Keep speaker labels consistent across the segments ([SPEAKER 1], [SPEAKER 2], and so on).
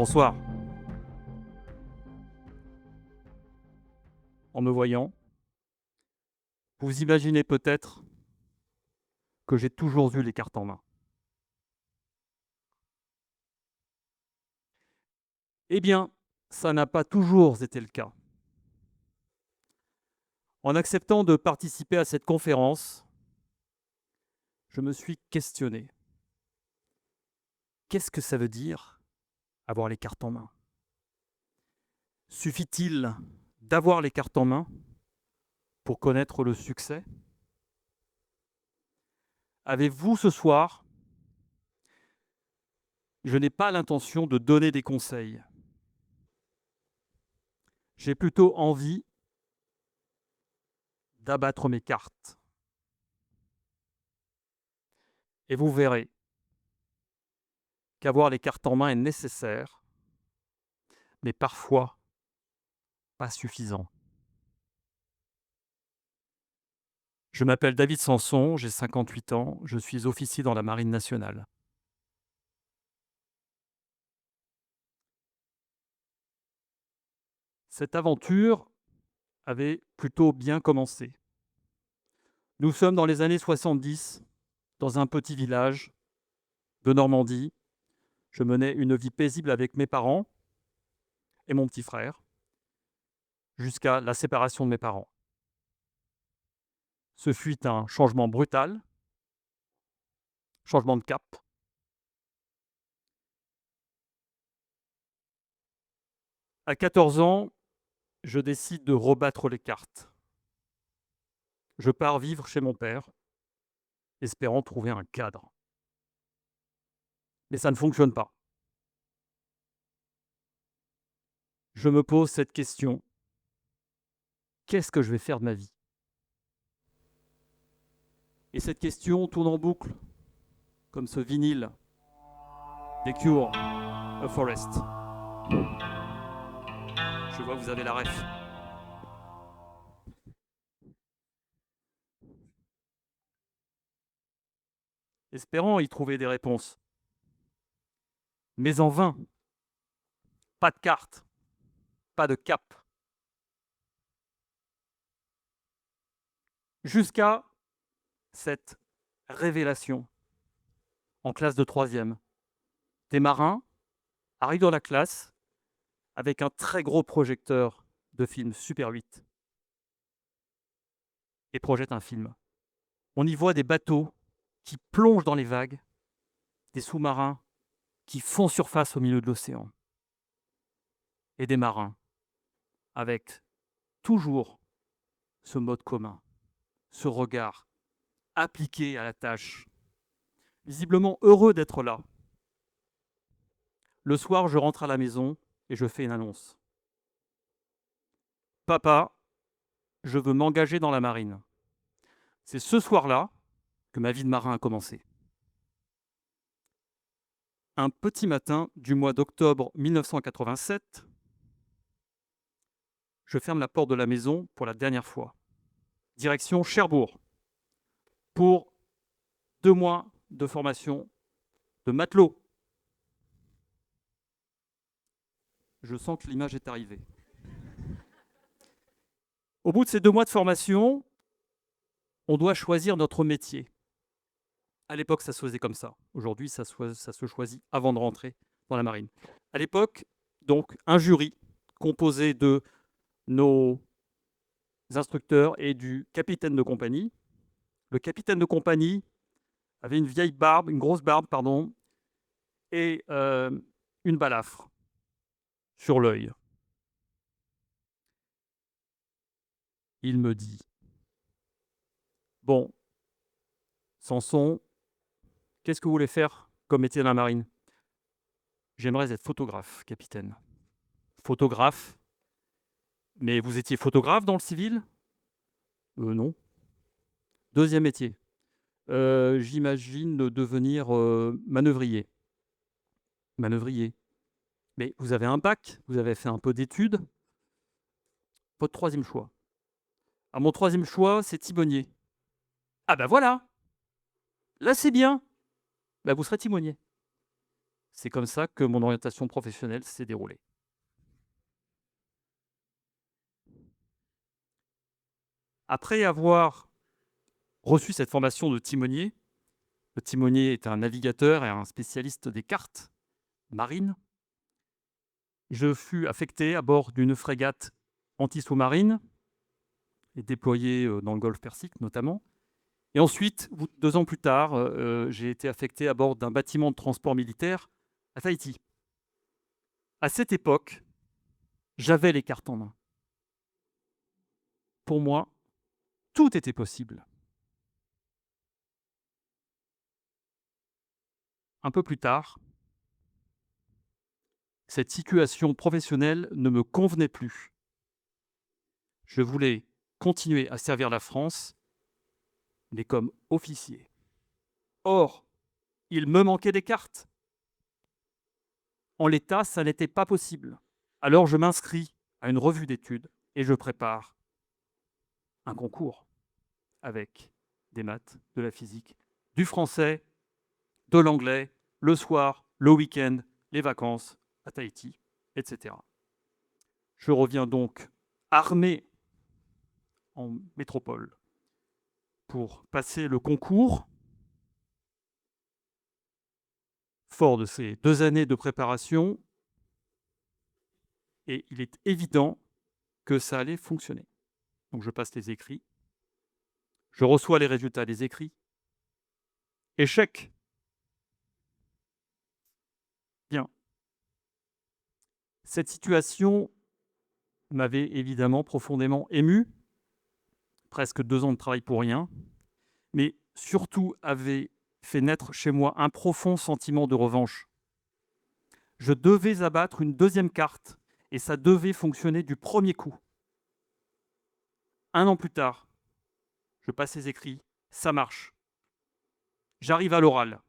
[SPEAKER 1] Bonsoir. En me voyant, vous imaginez peut-être que j'ai toujours eu les cartes en main. Eh bien, ça n'a pas toujours été le cas. En acceptant de participer à cette conférence, je me suis questionné. Qu'est-ce que ça veut dire avoir les cartes en main? Suffit-il d'avoir les cartes en main pour connaître le succès? Avez-vous ce soir, je n'ai pas l'intention de donner des conseils. J'ai plutôt envie d'abattre mes cartes. Et vous verrez qu'avoir les cartes en main est nécessaire, mais parfois pas suffisant. Je m'appelle David Sanson, j'ai 58 ans, je suis officier dans la Marine nationale. Cette aventure avait plutôt bien commencé. Nous sommes dans les années 70, dans un petit village de Normandie. Je menais une vie paisible avec mes parents et mon petit frère, jusqu'à la séparation de mes parents. Ce fut un changement brutal, changement de cap. À 14 ans, je décide de rebattre les cartes. Je pars vivre chez mon père, espérant trouver un cadre. Mais ça ne fonctionne pas. Je me pose cette question: qu'est-ce que je vais faire de ma vie? Et cette question tourne en boucle, comme ce vinyle des Cure, A Forest. Je vois que vous avez la ref. Espérant y trouver des réponses. Mais en vain. Pas de carte, pas de cap. Jusqu'à cette révélation en classe de 3e. Des marins arrivent dans la classe avec un très gros projecteur de film Super 8 et projettent un film. On y voit des bateaux qui plongent dans les vagues, des sous-marins qui font surface au milieu de l'océan, et des marins avec toujours ce mode commun, ce regard appliqué à la tâche, visiblement heureux d'être là. Le soir, je rentre à la maison et je fais une annonce. Papa, je veux m'engager dans la marine. C'est ce soir-là que ma vie de marin a commencé. Un petit matin du mois d'octobre 1987, je ferme la porte de la maison pour la dernière fois. Direction Cherbourg, pour 2 mois de formation de matelot. Je sens que l'image est arrivée. Au bout de ces 2 mois de formation, on doit choisir notre métier. À l'époque, ça se faisait comme ça. Aujourd'hui, ça se choisit avant de rentrer dans la marine. À l'époque, donc, un jury composé de nos instructeurs et du capitaine de compagnie. Le capitaine de compagnie avait une vieille barbe, une grosse barbe, pardon, et une balafre sur l'œil. Il me dit: bon, Sanson, qu'est-ce que vous voulez faire comme métier dans la marine? J'aimerais être photographe, capitaine. Photographe? Mais vous étiez photographe dans le civil? Non. Deuxième métier. J'imagine devenir manœuvrier. Manœuvrier. Mais vous avez un bac, vous avez fait un peu d'études. Votre troisième choix. Ah, mon troisième choix, c'est timonier. Ah ben voilà, là c'est bien. Ben, vous serez timonier. C'est comme ça que mon orientation professionnelle s'est déroulée. Après avoir reçu cette formation de timonier, le timonier est un navigateur et un spécialiste des cartes marines, je fus affecté à bord d'une frégate anti-sous-marine et déployé dans le golfe Persique notamment. Et ensuite, 2 ans plus tard, j'ai été affecté à bord d'un bâtiment de transport militaire à Tahiti. À cette époque, j'avais les cartes en main. Pour moi, tout était possible. Un peu plus tard, cette situation professionnelle ne me convenait plus. Je voulais continuer à servir la France, mais comme officier. Or, il me manquait des cartes. En l'état, ça n'était pas possible. Alors je m'inscris à une revue d'études et je prépare un concours avec des maths, de la physique, du français, de l'anglais, le soir, le week-end, les vacances à Tahiti, etc. Je reviens donc armé en métropole pour passer le concours. Fort de ces 2 années de préparation, et il est évident que ça allait fonctionner. Donc je passe les écrits, je reçois les résultats des écrits. Échec. Bien. Cette situation m'avait évidemment profondément ému, presque 2 ans de travail pour rien, mais surtout avait fait naître chez moi un profond sentiment de revanche. Je devais abattre une 2e carte, et ça devait fonctionner du premier coup. 1 an plus tard, je passe les écrits, ça marche. J'arrive à l'oral.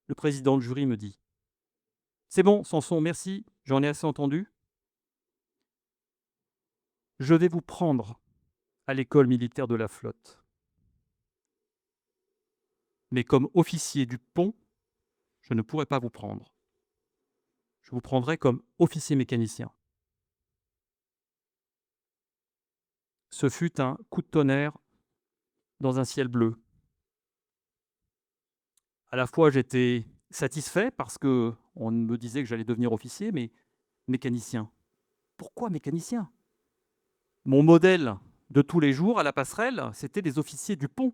[SPEAKER 1] Le président de jury me dit: c'est bon, Samson, merci, j'en ai assez entendu. Je vais vous prendre à l'école militaire de la flotte. Mais comme officier du pont, je ne pourrai pas vous prendre. Je vous prendrai comme officier mécanicien. Ce fut un coup de tonnerre dans un ciel bleu. À la fois, j'étais satisfait parce qu'on me disait que j'allais devenir officier, mais mécanicien. Pourquoi mécanicien? Mon modèle de tous les jours à la passerelle, c'était des officiers du pont,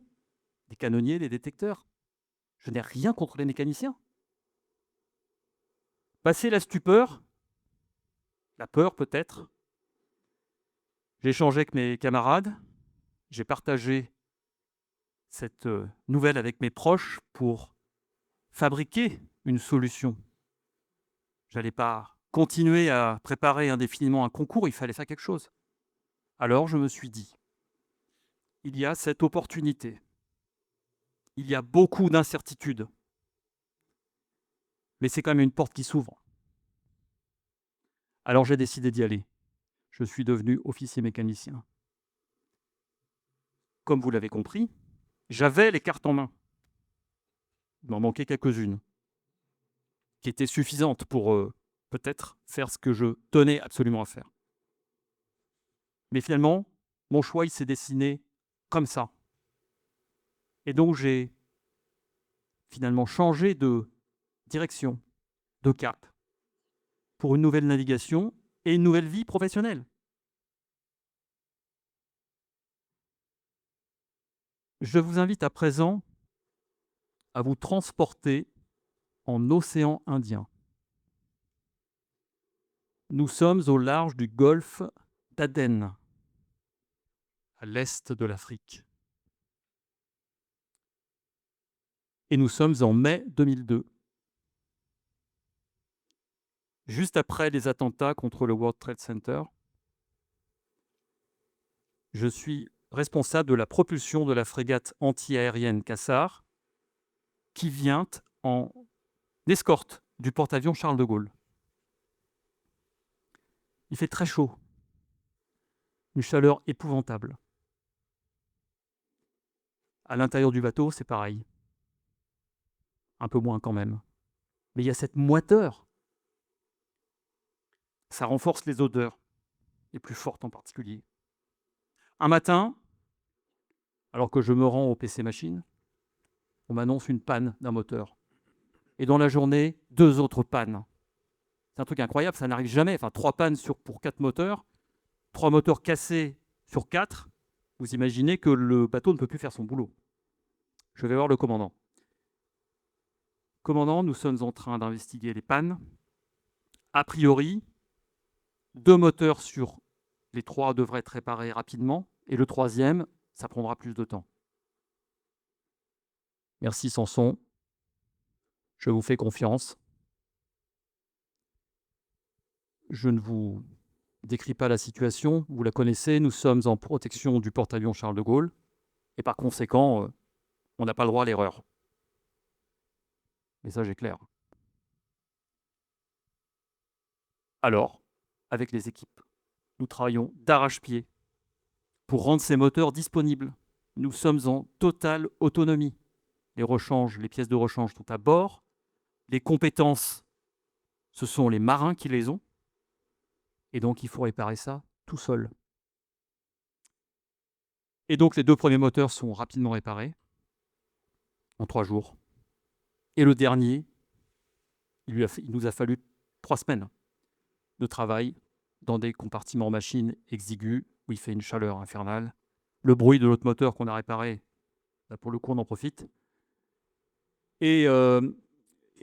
[SPEAKER 1] des canonniers, des détecteurs. Je n'ai rien contre les mécaniciens. Passé la stupeur, la peur peut-être, j'ai échangé avec mes camarades, j'ai partagé cette nouvelle avec mes proches pour fabriquer une solution. Je n'allais pas continuer à préparer indéfiniment un concours, il fallait faire quelque chose. Alors je me suis dit, il y a cette opportunité, il y a beaucoup d'incertitudes, mais c'est quand même une porte qui s'ouvre. Alors j'ai décidé d'y aller. Je suis devenu officier mécanicien. Comme vous l'avez compris, j'avais les cartes en main. Il m'en manquait quelques-unes, qui étaient suffisantes pour peut-être faire ce que je tenais absolument à faire. Mais finalement, mon choix, il s'est dessiné comme ça. Et donc j'ai finalement changé de direction, de cap, pour une nouvelle navigation et une nouvelle vie professionnelle. Je vous invite à présent à vous transporter en océan Indien. Nous sommes au large du golfe d'Aden, à l'est de l'Afrique. Et nous sommes en mai 2002, juste après les attentats contre le World Trade Center. Je suis responsable de la propulsion de la frégate anti-aérienne Cassar, qui vient en escorte du porte-avions Charles de Gaulle. Il fait très chaud, une chaleur épouvantable. À l'intérieur du bateau, c'est pareil. un peu moins quand même. Mais il y a cette moiteur. Ça renforce les odeurs, les plus fortes en particulier. Un matin, alors que je me rends au PC Machine, on m'annonce une panne d'un moteur. Et dans la journée, 2 autres pannes. C'est un truc incroyable, ça n'arrive jamais. Enfin, 3 pannes pour 4 moteurs, 3 moteurs cassés sur 4. Vous imaginez que le bateau ne peut plus faire son boulot. Je vais voir le commandant. Commandant, nous sommes en train d'investiguer les pannes. A priori, 2 moteurs sur les 3 devraient être réparés rapidement, et le 3e, ça prendra plus de temps. Merci Samson, je vous fais confiance. Je ne vous décris pas la situation, vous la connaissez, nous sommes en protection du porte-avions Charles de Gaulle, et par conséquent, on n'a pas le droit à l'erreur. Message est clair. Alors, avec les équipes, nous travaillons d'arrache-pied pour rendre ces moteurs disponibles. Nous sommes en totale autonomie. Les pièces de rechange sont à bord. Les compétences, ce sont les marins qui les ont. Et donc, il faut réparer ça tout seul. Et donc, les 2 premiers moteurs sont rapidement réparés, en 3 jours. Et le dernier, il nous a fallu 3 semaines de travail dans des compartiments machines exigus, où il fait une chaleur infernale. Le bruit de l'autre moteur qu'on a réparé, là, pour le coup, on en profite. Et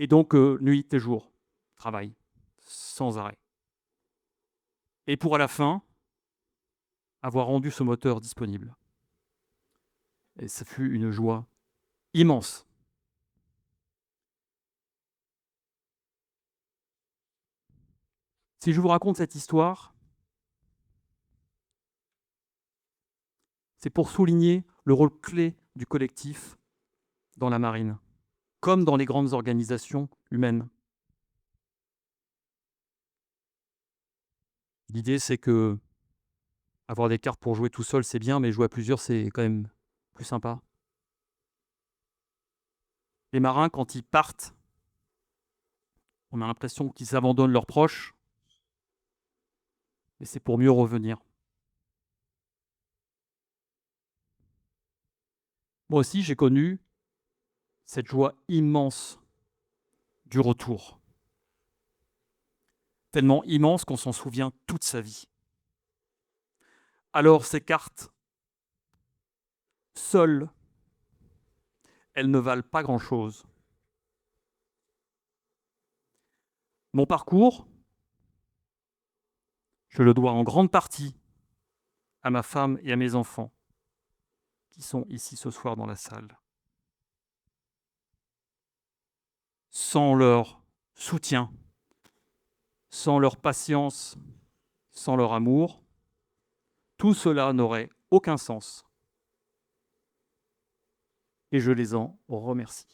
[SPEAKER 1] donc, nuit et jour, travail, sans arrêt. Et pour à la fin, avoir rendu ce moteur disponible. Et ça fut une joie immense. Si je vous raconte cette histoire, c'est pour souligner le rôle clé du collectif dans la marine, comme dans les grandes organisations humaines. L'idée, c'est que avoir des cartes pour jouer tout seul, c'est bien, mais jouer à plusieurs, c'est quand même plus sympa. Les marins, quand ils partent, on a l'impression qu'ils abandonnent leurs proches, mais c'est pour mieux revenir. Moi aussi, j'ai connu cette joie immense du retour. Tellement immense qu'on s'en souvient toute sa vie. Alors, ces cartes, seules, elles ne valent pas grand-chose. Mon parcours, je le dois en grande partie à ma femme et à mes enfants, qui sont ici ce soir dans la salle. Sans leur soutien, sans leur patience, sans leur amour, tout cela n'aurait aucun sens. Et je les en remercie.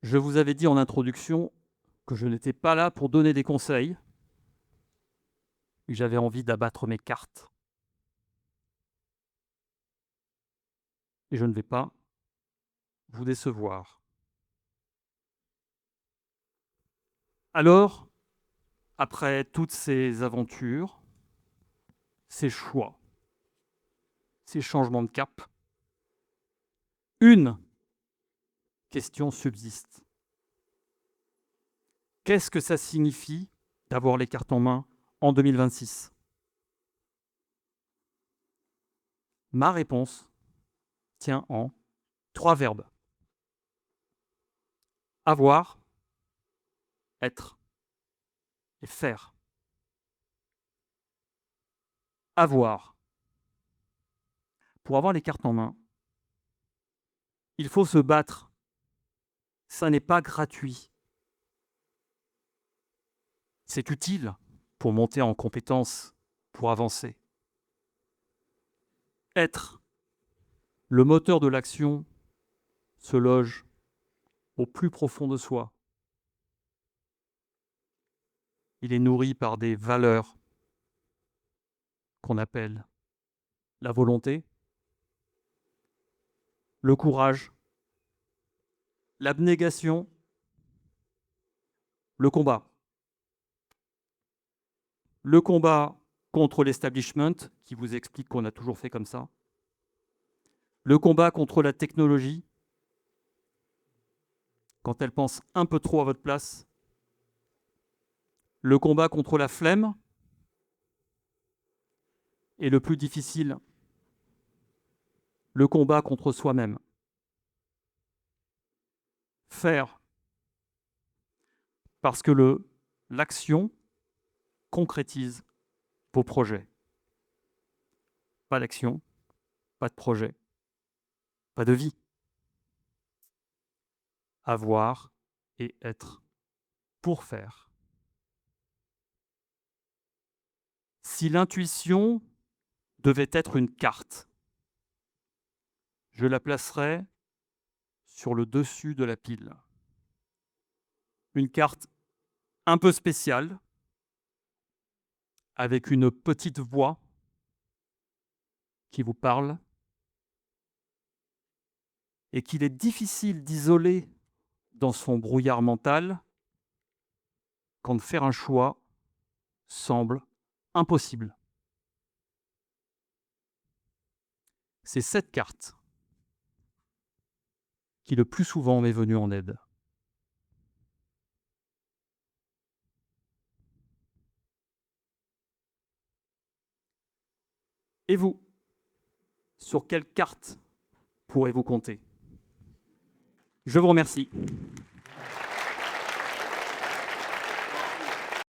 [SPEAKER 1] Je vous avais dit en introduction que je n'étais pas là pour donner des conseils, et que j'avais envie d'abattre mes cartes. Et je ne vais pas vous décevoir. Alors, après toutes ces aventures, ces choix, ces changements de cap, une question subsiste. Qu'est-ce que ça signifie d'avoir les cartes en main en 2026 ? Ma réponse tient en 3 verbes. Avoir, être et faire. Avoir. Pour avoir les cartes en main, il faut se battre. Ça n'est pas gratuit. C'est utile pour monter en compétences, pour avancer. Être. Le moteur de l'action se loge au plus profond de soi. Il est nourri par des valeurs qu'on appelle la volonté, le courage, l'abnégation, le combat. Le combat contre l'establishment, qui vous explique qu'on a toujours fait comme ça. Le combat contre la technologie, quand elle pense un peu trop à votre place. Le combat contre la flemme. Et le plus difficile, le combat contre soi-même. Faire. Parce que l'action concrétise vos projets. Pas d'action, pas de projet, pas de vie. Avoir et être pour faire. Si l'intuition devait être une carte, je la placerais sur le dessus de la pile. Une carte un peu spéciale, avec une petite voix qui vous parle et qu'il est difficile d'isoler dans son brouillard mental quand faire un choix semble impossible. C'est cette carte qui le plus souvent m'est venue en aide. Et vous, sur quelle carte pourrez-vous compter ? Je vous remercie.